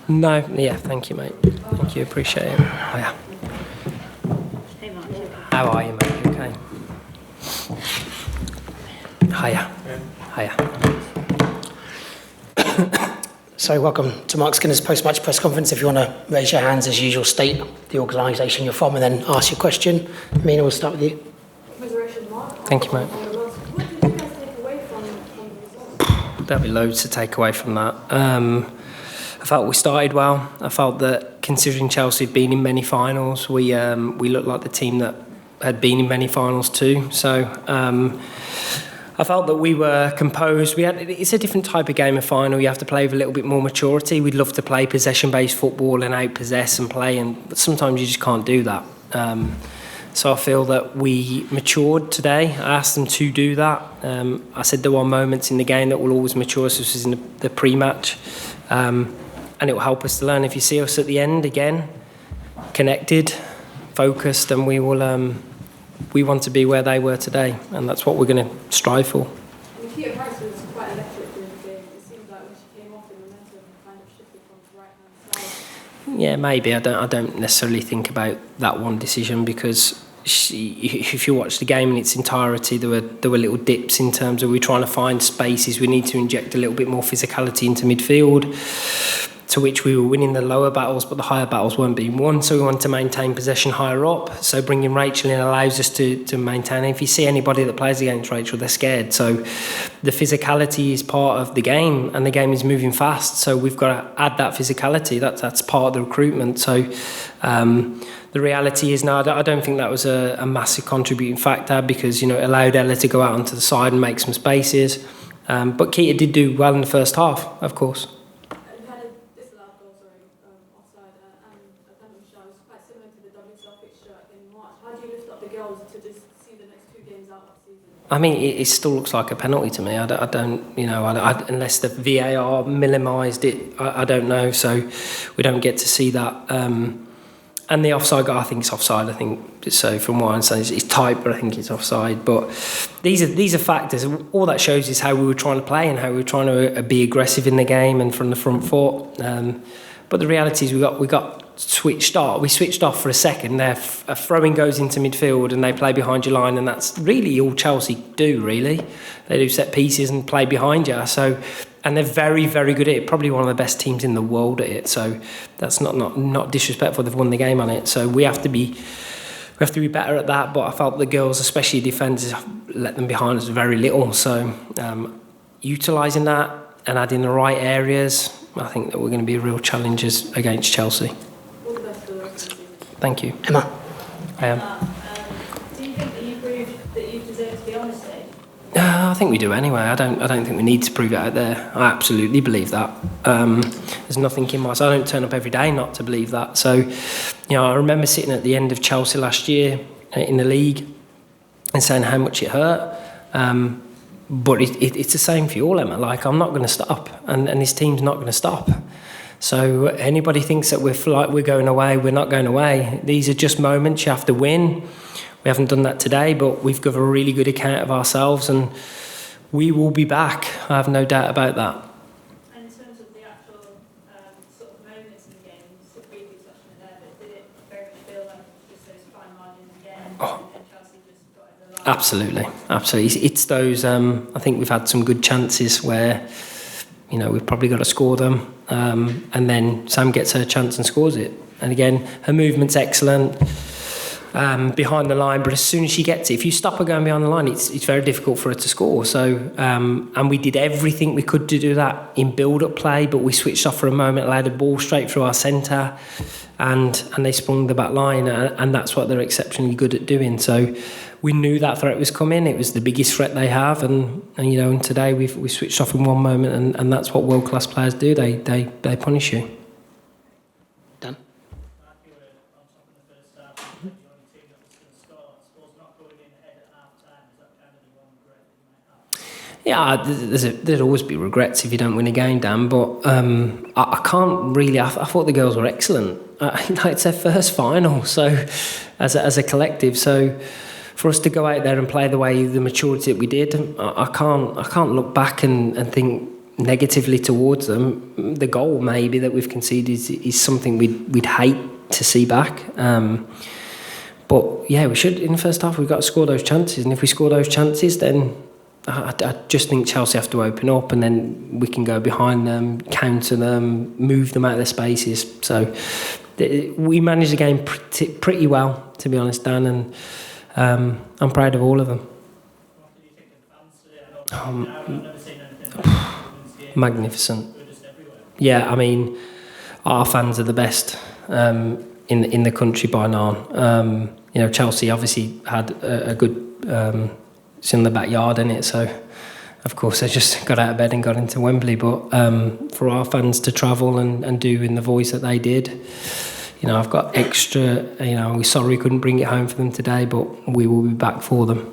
No, yeah, thank you, mate. Thank you, appreciate it. Oh, yeah. Hey Mark. How are you, mate? You okay? Hiya. So welcome to Marc Skinner's post-match press conference. If you want to raise your hands as usual, state the organisation you're from and then ask your question. Mina, we'll start with you. Thank you, mate. What did you guys take away from the results? There'll be loads to take away from that. I felt we started well. I felt that considering Chelsea had been in many finals, we looked like the team that had been in many finals too. So I felt that we were composed. It's a different type of game of final. You have to play with a little bit more maturity. We'd love to play possession-based football and out-possess and play, but sometimes you just can't do that. So I feel that we matured today. I asked them to do that. I said there were moments in the game that will always mature. So this was in the pre-match. And it will help us to learn. If you see us at the end, again, connected, focused, and we want to be where they were today. And that's what we're going to strive for. Kia Price was quite electric during the game. It seemed like when she came off, the momentum kind of shifted from the right-hand side. Yeah, maybe. I don't necessarily think about that one decision because if you watch the game in its entirety, there were little dips in terms of we're trying to find spaces. We need to inject a little bit more physicality into midfield, to which we were winning the lower battles, but the higher battles weren't being won. So we want to maintain possession higher up. So bringing Rachel in allows us to maintain. If you see anybody that plays against Rachel, they're scared. So the physicality is part of the game, and the game is moving fast. So we've got to add that physicality. That's part of the recruitment. So the reality is now, I don't think that was a massive contributing factor because it allowed Ella to go out onto the side and make some spaces. But Keita did do well in the first half, of course. You had a disallowed goal, offside, and a penalty shot. It was quite similar to the WSL fixture in March. How do you lift up the girls to just see the next 2 games out of the season? I mean, it still looks like a penalty to me. I don't unless the VAR minimised it, I don't know. So we don't get to see that. And the offside goal, I think it's offside. I think so. From what I'm saying, it's tight, but I think it's offside. But these are factors. All that shows is how we were trying to play and how we were trying to be aggressive in the game and from the front foot. But the reality is we got switched off. We switched off for a second. A throwing goes into midfield and they play behind your line, and that's really all Chelsea do. Really, they do set pieces and play behind you. So. And they're very, very good at it. Probably one of the best teams in the world at it. So that's not disrespectful. They've won the game on it. So we have to be better at that. But I felt the girls, especially defenders, let them behind us very little. So utilising that and adding the right areas, I think that we're going to be real challenges against Chelsea. All the best for the rest of the season. Thank you. Emma. I am. Do you think that you proved that you deserve to be on the stage? I think we do anyway. I don't think we need to prove it out there. I absolutely believe that. There's nothing in my... So I don't turn up every day not to believe that. So, I remember sitting at the end of Chelsea last year in the league and saying how much it hurt. But it's the same for you all, Emma. Like, I'm not going to stop, and this team's not going to stop. So anybody thinks that we're going away, we're not going away. These are just moments. You have to win. We haven't done that today, but we've given a really good account of ourselves, and we will be back. I have no doubt about that. And in terms of the actual sort of moments in the game, you sort of briefly touched on it there, but did it very much feel like just those fine margins again, and Chelsea just got over the line? Absolutely. It's those. I think we've had some good chances where, we've probably got to score them, and then Sam gets her chance and scores it. And again, her movement's excellent. Behind the line, but as soon as she gets it, if you stop her going behind the line, it's very difficult for her to score. So, and we did everything we could to do that in build-up play, but we switched off for a moment, allowed the ball straight through our centre, and they sprung the back line, and that's what they're exceptionally good at doing. So, we knew that threat was coming. It was the biggest threat they have, and today we switched off in one moment, and that's what world-class players do. They punish you. Done. Yeah, there'd always be regrets if you don't win a game, Dan, but I can't really... I thought the girls were excellent. It's their first final, so as a collective. So for us to go out there and play the maturity that we did, I can't look back and think negatively towards them. The goal maybe that we've conceded is something we'd hate to see back. But yeah, we should, in the first half, we've got to score those chances. And if we score those chances, then I just think Chelsea have to open up, and then we can go behind them, counter them, move them out of their spaces. So we managed the game pretty well, to be honest, Dan, and I'm proud of all of them. What do you think of the fans today? I've never seen anything like that. Magnificent. They're just everywhere. Yeah, I mean, our fans are the best in the country by now. Chelsea obviously had a good. It's in the backyard, isn't it? So, of course, they just got out of bed and got into Wembley. But for our fans to travel and do in the voice that they did, I've got extra. We're sorry we couldn't bring it home for them today, but we will be back for them.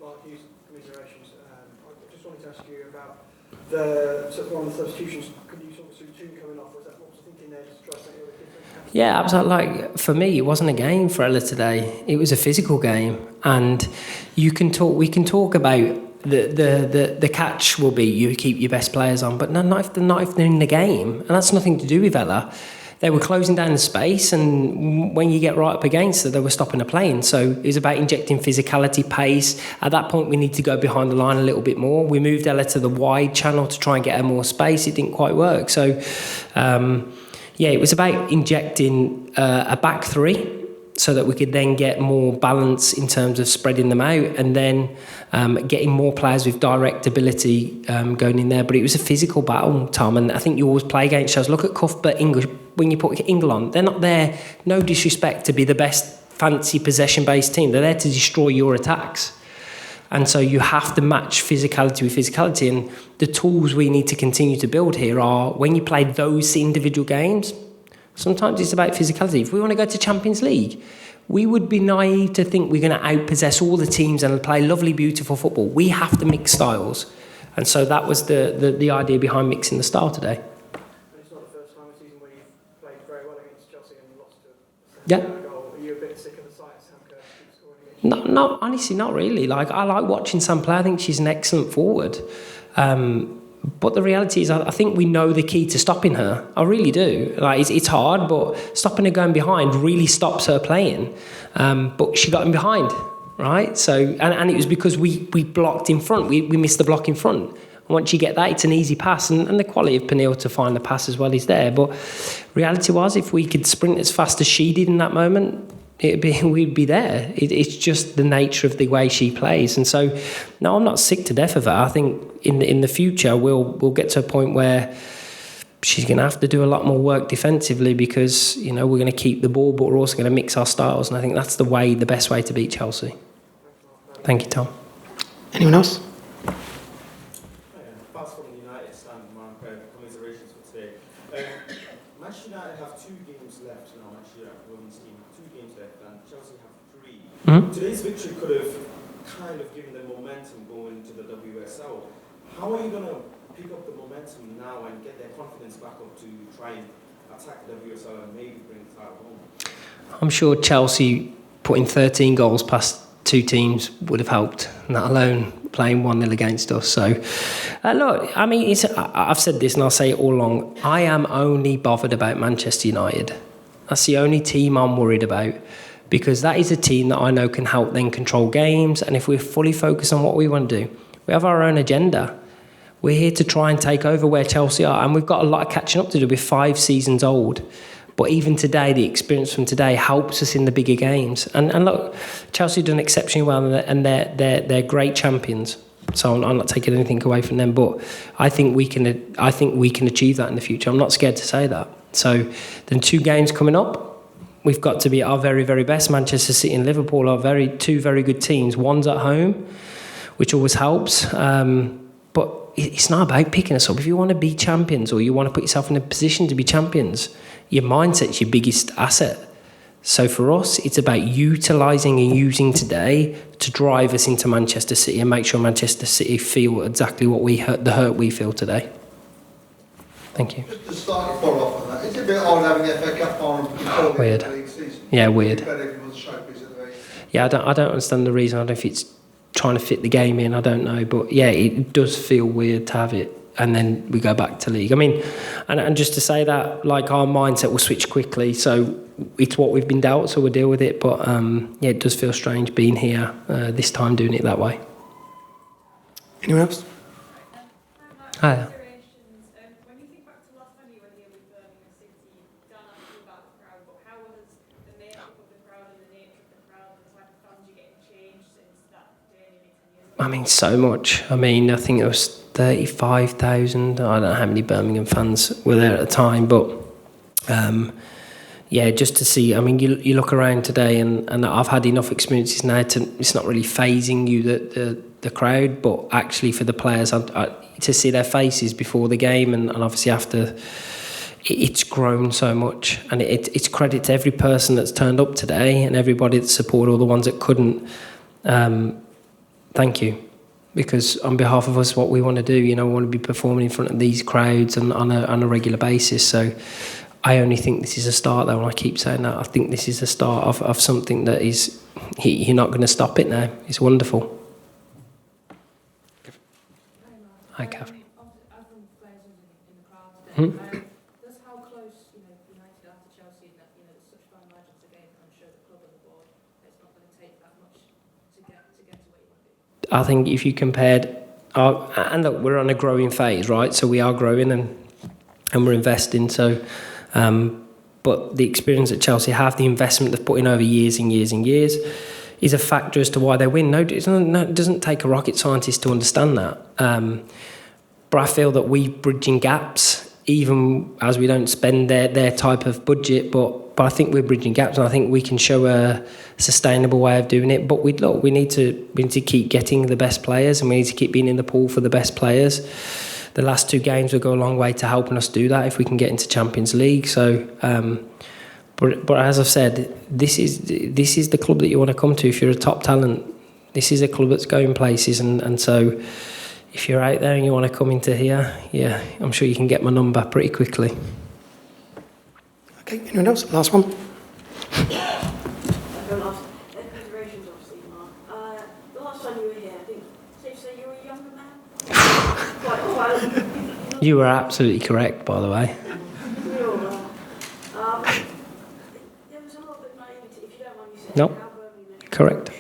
Mark, commiserations. I just wanted to ask you about the one of the substitutions. Could you sort of see Tune coming off? Was that what was the thinking there? Just try something a little different? Yeah, absolutely. Like, for me, it wasn't a game for Ella today. It was a physical game, and we can talk about the catch will be you keep your best players on, but not if they're in the game, and that's nothing to do with Ella. They were closing down the space, and when you get right up against it, they were stopping the playing. So it was about injecting physicality, pace. At that point, we need to go behind the line a little bit more. We moved Ella to the wide channel to try and get her more space. It didn't quite work. So, it was about injecting a back three so that we could then get more balance in terms of spreading them out, and then getting more players with direct ability going in there. But it was a physical battle, Tom, and I think you always play against us. Look at Cuthbert, English. When you put England on, they're not there, no disrespect, to be the best fancy possession-based team. They're there to destroy your attacks. And so you have to match physicality with physicality. And the tools we need to continue to build here are, when you play those individual games, sometimes it's about physicality. If we want to go to Champions League, we would be naive to think we're going to outpossess all the teams and play lovely, beautiful football. We have to mix styles. And so that was the idea behind mixing the style today. It's not the first time this season where you've played very well against Chelsea and lost to Yeah. a goal. Are you a bit sick of the sight of Sam Kerr keep scoring against you? No, honestly, not really. Like, I like watching Sam play. I think she's an excellent forward. But the reality is, I think we know the key to stopping her. I really do. Like, it's hard, but stopping her going behind really stops her playing. But she got him behind, right? So, and it was because we blocked in front. We missed the block in front. And once you get that, it's an easy pass. And the quality of Pernille to find the pass as well is there. But reality was, if we could sprint as fast as she did in that moment, we'd be there. It's just the nature of the way she plays. And so, no, I'm not sick to death of her. I think in the future we'll get to a point where she's going to have to do a lot more work defensively, because we're going to keep the ball, but we're also going to mix our styles. And I think that's the best way to beat Chelsea. Thank you, Tom. Anyone else? Pass from the United stand, Mark. Commiserations for today. Manchester United have 2 games left now. Manchester United women's team have 2 games left, and Chelsea have 3. Mm-hmm. Today's victory could have kind of given them momentum going to the WSL. How are you going to pick up the momentum now and get their confidence back up to try and attack the WSL and maybe bring the title home? I'm sure Chelsea putting 13 goals past 2 teams would have helped, let alone playing 1-0 against us. So, look, I mean, I've said this and I'll say it all along. I am only bothered about Manchester United. That's the only team I'm worried about, because that is a team that I know can help then control games. And if we're fully focused on what we want to do, we have our own agenda. We're here to try and take over where Chelsea are, and we've got a lot of catching up to do. We're 5 seasons old. But even today, the experience from today helps us in the bigger games. And look, Chelsea done exceptionally well, and they're great champions. So I'm not taking anything away from them. But I think we can achieve that in the future. I'm not scared to say that. So then 2 games coming up. We've got to be at our very, very best. Manchester City and Liverpool are 2 very good teams. One's at home, which always helps. But it's not about picking us up. If you want to be champions, or you want to put yourself in a position to be champions, your mindset's your biggest asset. So for us, it's about utilising and using today to drive us into Manchester City and make sure Manchester City feel exactly what the hurt we feel today. Thank you. Just to start your follow up on that, is it a bit odd having the FA Cup final before Weird. the league season? Yeah, weird. Better if it was a showpiece at the very end. Yeah, I don't understand the reason. I don't know if it's trying to fit the game in. I don't know, but yeah, it does feel weird to have it, and then we go back to league. I mean, and just to say that, like, our mindset will switch quickly, so it's what we've been dealt, so we'll deal with it. But yeah, it does feel strange being here this time, doing it that way. Anyone else? Hi. When you think back to last time you were here with Birmingham City, Dan asked you about the crowd, but how has the makeup of the crowd and the nature of the crowd and the type of fans you get changed since that day nearly 10 years ago? I mean, so much. I mean, I think it was 35,000. I don't know how many Birmingham fans were there at the time, but yeah, just to see. I mean, you look around today, and I've had enough experiences now to, it's not really phasing you the crowd, but actually for the players, to see their faces before the game and obviously after, it's grown so much, and it's credit to every person that's turned up today and everybody that supported, all the ones that couldn't. Thank you, because on behalf of us, what we want to do, we want to be performing in front of these crowds and on a regular basis. So I only think this is a start, though, and I keep saying that. I think this is the start of something that is, you're not going to stop it now. It's wonderful. Hi, Catherine. As from players in the crowd today, that's how close United are to Chelsea, that there's such fine margins again, and I'm sure the club and the board, it's not going to take that much to get to where you want to be. I think if you compared, and look, we're on a growing phase, right? So we are growing and we're investing. So, but the experience that Chelsea have, the investment they've put in over years and years and years, is a factor as to why they win. No, it doesn't take a rocket scientist to understand that. But I feel that we're bridging gaps, even as we don't spend their type of budget. But I think we're bridging gaps, and I think we can show a sustainable way of doing it. But we need to keep getting the best players, and we need to keep being in the pool for the best players. The last 2 games will go a long way to helping us do that if we can get into Champions League. So. But as I've said, this is the club that you want to come to if you're a top talent. This is a club that's going places, and so if you're out there and you want to come into here, yeah, I'm sure you can get my number pretty quickly. Okay, anyone else? Last one. Considerations, obviously, Mark. The last time you were here, I think, safe to say you were a younger man? quite You were absolutely correct, by the way. No, correct.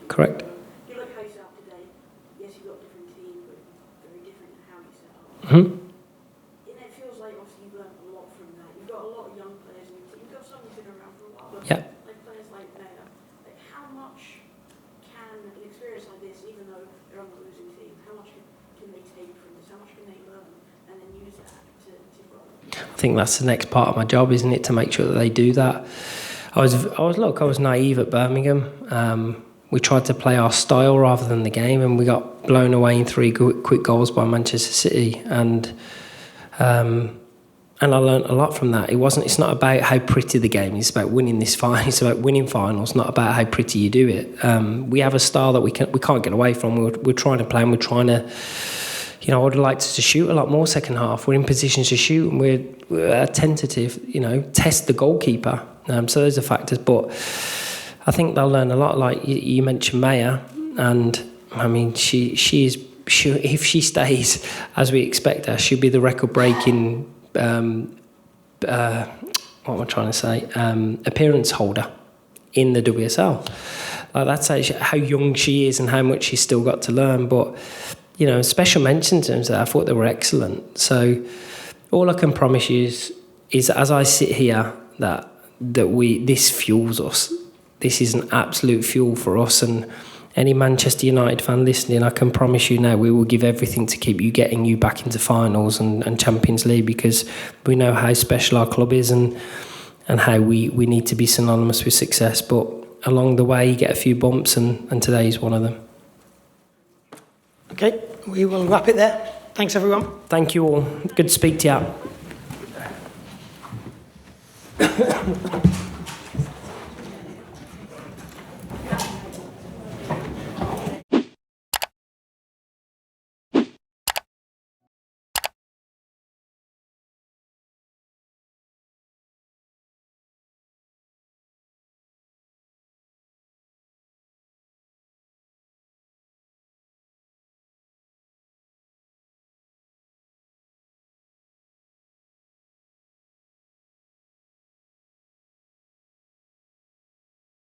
Correct. You look how you set up today. Yes, you've got a different team, but very different in how you set up. Mm-hmm. It feels like obviously you've learned a lot from that. You've got a lot of young players in your team. You've got some who've been around for a while, but Yeah. like players like Mayer, how much can an experience like this, even though they're on the losing team, how much can they take from this? How much can they learn and then use that to grow? I think that's the next part of my job, isn't it, to make sure that they do that. I was naive at Birmingham. We tried to play our style rather than the game, and we got blown away in 3 quick goals by Manchester City. And I learned a lot from that. It's not about how pretty the game is. It's about winning this final. It's about winning finals, not about how pretty you do it. We have a style that we can't get away from. We're trying to play, and we're trying to. I would have liked to shoot a lot more second half. We're in positions to shoot, and we're tentative. Test the goalkeeper. So those are factors, but I think they'll learn a lot. Like you mentioned, Maya, and I mean, she if she stays as we expect her, she'll be the record-breaking. What am I trying to say? Appearance holder in the WSL. That's how young she is and how much she's still got to learn. But special mention in terms of that, I thought they were excellent. So all I can promise you is as I sit here that this fuels us. This is an absolute fuel for us, and any Manchester United fan listening, I can promise you now we will give everything to keep getting you back into finals and Champions League, because we know how special our club is and how we need to be synonymous with success. But along the way you get a few bumps, and today is one of them. Okay, we will wrap it there. Thanks, everyone. Thank you all. Good to speak to you.